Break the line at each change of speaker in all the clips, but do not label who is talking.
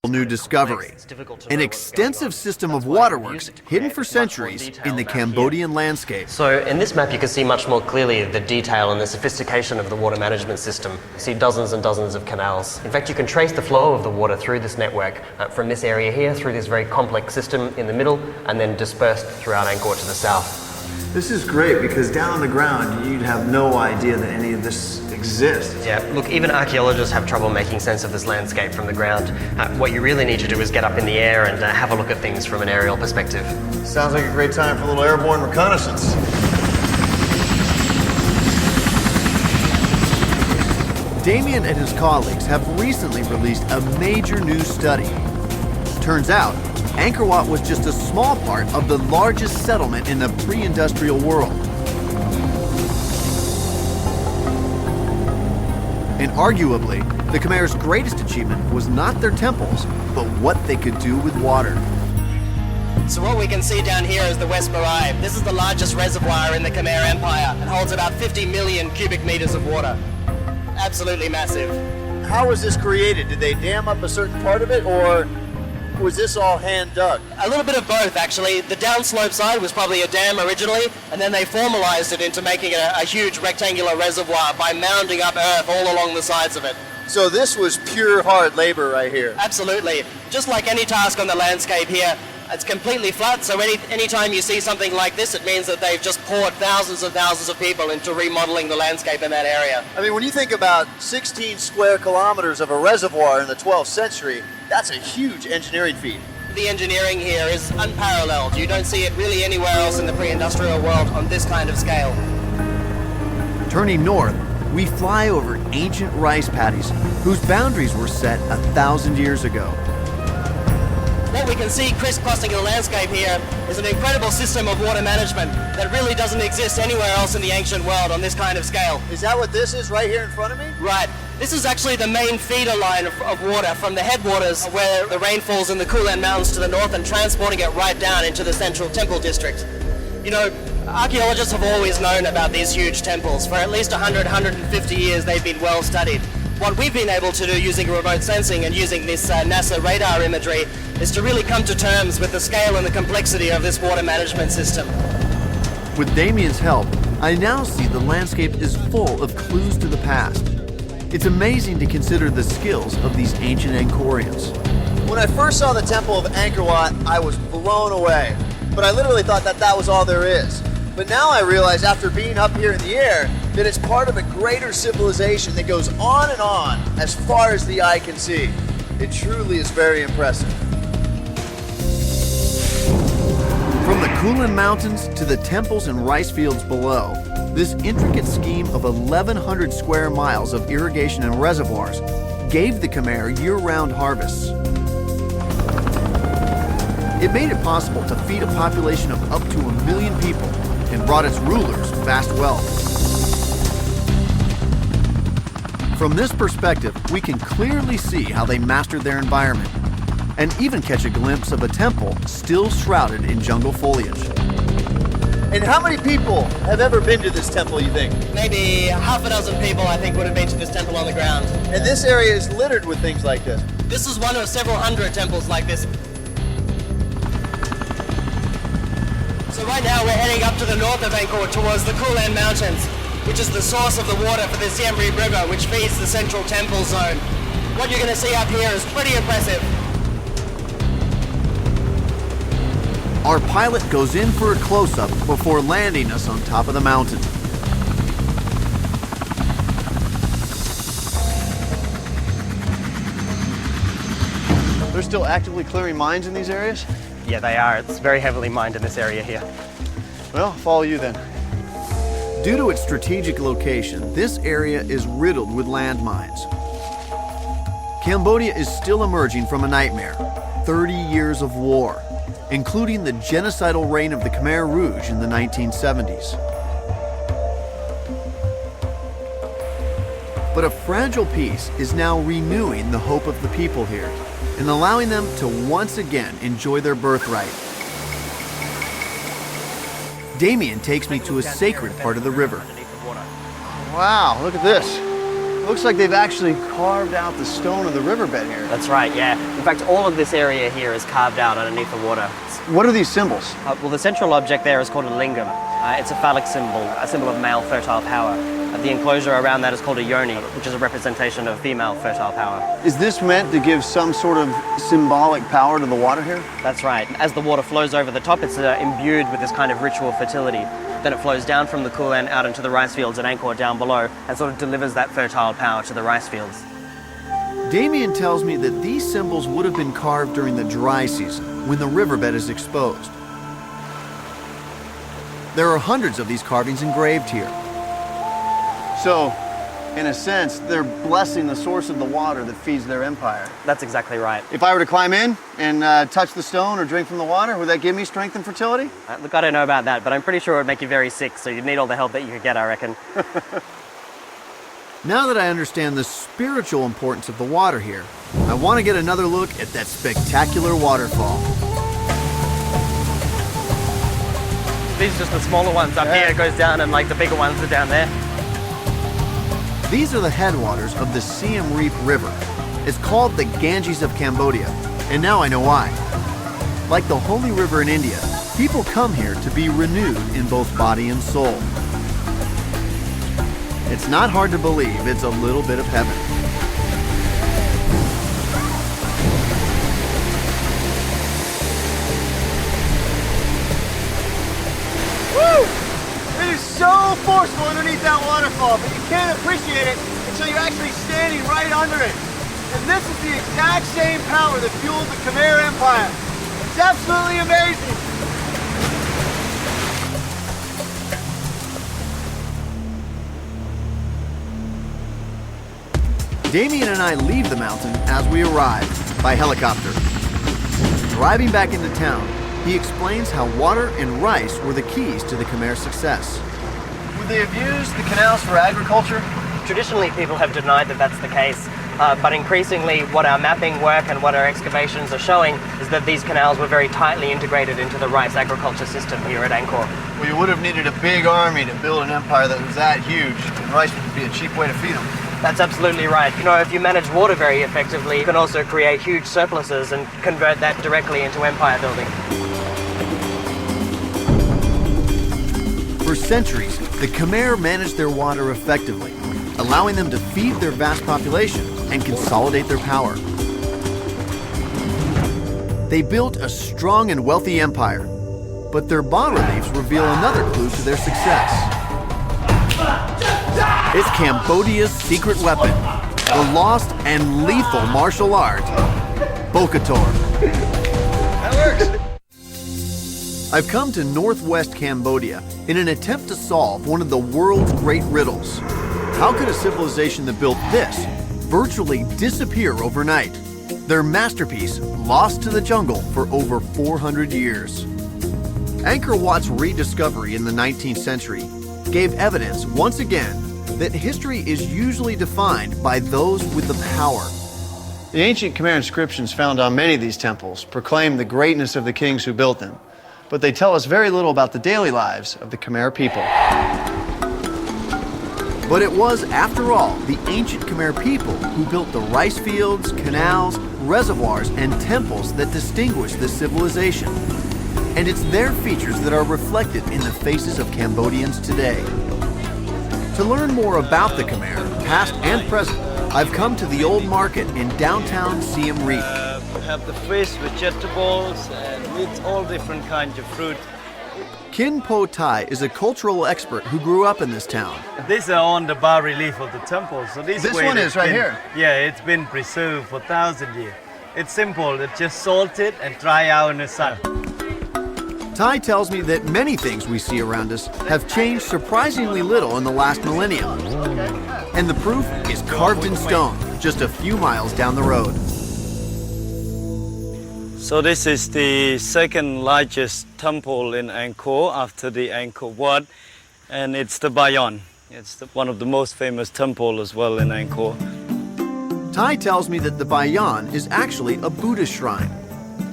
new discovery, an extensive system of waterworks hidden for centuries in the Cambodian landscape.
So in this map you can see much more clearly the detail and the sophistication of the water management system. You see dozens and dozens of canals. In fact, you can trace the flow of the water through this network from this area here through this very complex system in the middle and then dispersed throughout Angkor to the south.
This is great because down on the ground you'd have no idea that any of this exists.
Yeah, look, even archaeologists have trouble making sense of this landscape from the ground. What you really need to do is get up in the air and have a look at things from an aerial perspective.
Sounds like a great time for a little airborne reconnaissance.
Damien and his colleagues have recently released a major new study. Turns out, Angkor Wat was just a small part of the largest settlement in the pre-industrial world. And arguably, the Khmer's greatest achievement was not their temples, but what they could do with water.
So what we can see down here is the West Marae. This is the largest reservoir in the Khmer Empire. It holds about 50 million cubic meters of water. Absolutely massive.
How was this created? Did they dam up a certain part of it, or was this all hand dug?
A little bit of both, actually. The downslope side was probably a dam originally, and then they formalized it into making it a huge rectangular reservoir by mounding up earth all along the sides of it.
So this was pure hard labor right here.
Absolutely. Just like any task on the landscape here, it's completely flat, so anytime you see something like this, it means that they've just poured thousands and thousands of people into remodeling the landscape in that area.
I mean, when you think about 16 square kilometers of a reservoir in the 12th century, that's a huge engineering feat.
The engineering here is unparalleled. You don't see it really anywhere else in the pre-industrial world on this kind of scale.
Turning north, we fly over ancient rice paddies whose boundaries were set 1,000 years ago.
What we can see crisscrossing the landscape here is an incredible system of water management that really doesn't exist anywhere else in the ancient world on this kind of scale.
Is that what this is right here in front of me?
Right. This is actually the main feeder line of water from the headwaters where the rain falls in the Kulan Mountains to the north and transporting it right down into the central temple district. You know, archaeologists have always known about these huge temples. For at least 100, 150 years they've been well studied. What we've been able to do using remote sensing and using this NASA radar imagery is to really come to terms with the scale and the complexity of this water management system.
With Damien's help, I now see the landscape is full of clues to the past. It's amazing to consider the skills of these ancient Angkorians.
When I first saw the temple of Angkor Wat, I was blown away. But I literally thought that was all there is. But now I realize, after being up here in the air, that it's part of a greater civilization that goes on and on as far as the eye can see. It truly is very impressive.
From the Kulan Mountains to the temples and rice fields below, this intricate scheme of 1,100 square miles of irrigation and reservoirs gave the Khmer year-round harvests. It made it possible to feed a population of up to 1 million people and brought its rulers vast wealth. From this perspective, we can clearly see how they mastered their environment and even catch a glimpse of a temple still shrouded in jungle foliage.
And how many people have ever been to this temple, you think?
Maybe half a dozen people, I think, would have been to this temple on the ground.
And this area is littered with things like this.
This is one of several hundred temples like this. So right now we're heading up to the north of Angkor towards the Kulan Mountains, which is the source of the water for the Siem Reap River, which feeds the central temple zone. What you're going to see up here is pretty impressive.
Our pilot goes in for a close-up before landing us on top of the mountain.
They're still actively clearing mines in these areas?
Yeah, they are. It's very heavily mined in this area here.
Well, follow you then.
Due to its strategic location, this area is riddled with landmines. Cambodia is still emerging from a nightmare, 30 years of war, including the genocidal reign of the Khmer Rouge in the 1970s. But a fragile peace is now renewing the hope of the people here and allowing them to once again enjoy their birthright. Damien takes me to a sacred part of the river.
Wow, look at this. Looks like they've actually carved out the stone of the riverbed here.
That's right, yeah. In fact, all of this area here is carved out underneath the water.
What are these symbols?
Well, the central object there is called a lingam. It's a phallic symbol, a symbol of male fertile power. The enclosure around that is called a yoni, which is a representation of female fertile power.
Is this meant to give some sort of symbolic power to the water here?
That's right. As the water flows over the top, it's imbued with this kind of ritual fertility. Then it flows down from the Kulen out into the rice fields at Angkor down below and sort of delivers that fertile power to the rice fields.
Damien tells me that these symbols would have been carved during the dry season, when the riverbed is exposed. There are hundreds of these carvings engraved here.
So, in a sense, they're blessing the source of the water that feeds their empire.
That's exactly right.
If I were to climb in and touch the stone or drink from the water, would that give me strength and fertility?
Look, I don't know about that, but I'm pretty sure it would make you very sick, so you'd need all the help that you could get, I reckon.
Now that I understand the spiritual importance of the water here, I want to get another look at that spectacular waterfall.
These are just the smaller ones up here. It goes down, and like the bigger ones are down there.
These are the headwaters of the Siem Reap River. It's called the Ganges of Cambodia, and now I know why. Like the holy river in India, people come here to be renewed in both body and soul. It's not hard to believe it's a little bit of heaven.
Woo! It is so forceful underneath that waterfall, but you can't appreciate it until you're actually standing right under it. And this is the exact same power that fueled the Khmer Empire. It's absolutely amazing.
Damien and I leave the mountain as we arrive by helicopter. Driving back into town, he explains how water and rice were the keys to the Khmer success.
Would they have used the canals for agriculture?
Traditionally, people have denied that that's the case, but increasingly what our mapping work and what our excavations are showing is that these canals were very tightly integrated into the rice agriculture system here at Angkor.
Well, you would have needed a big army to build an empire that was that huge, and rice would be a cheap way to feed them.
That's absolutely right. You know, if you manage water very effectively, you can also create huge surpluses and convert that directly into empire building.
For centuries, the Khmer managed their water effectively, allowing them to feed their vast population and consolidate their power. They built a strong and wealthy empire, but their bas-reliefs reveal another clue to their success. It's Cambodia's secret weapon, the lost and lethal martial art, Bokator.
That works.
I've come to northwest Cambodia in an attempt to solve one of the world's great riddles. How could a civilization that built this virtually disappear overnight? Their masterpiece lost to the jungle for over 400 years. Angkor Wat's rediscovery in the 19th century gave evidence once again that history is usually defined by those with the power.
The ancient Khmer inscriptions found on many of these temples proclaim the greatness of the kings who built them, but they tell us very little about the daily lives of the Khmer people.
But it was, after all, the ancient Khmer people who built the rice fields, canals, reservoirs, and temples that distinguish this civilization. And it's their features that are reflected in the faces of Cambodians today. To learn more about the Khmer, past and present, I've come to the old market in downtown Siem Reap.
We have the fish, vegetables, and meat, all different kinds of fruit.
Kin Po Tai is a cultural expert who grew up in this town.
These are on the bas-relief of the temple. So this
one is right here.
Yeah, it's been preserved for 1,000 years. It's simple. It's just salted and dry out in the sun.
Tai tells me that many things we see around us have changed surprisingly little in the last millennium. And the proof is carved in stone just a few miles down the road.
So this is the second largest temple in Angkor after the Angkor Wat, and it's the Bayon. It's one of the most famous temples as well in Angkor.
Tai tells me that the Bayon is actually a Buddhist shrine.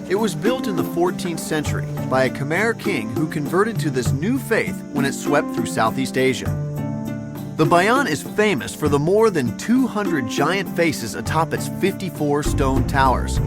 It was built in the 14th century by a Khmer king who converted to this new faith when it swept through Southeast Asia. The Bayon is famous for the more than 200 giant faces atop its 54 stone towers.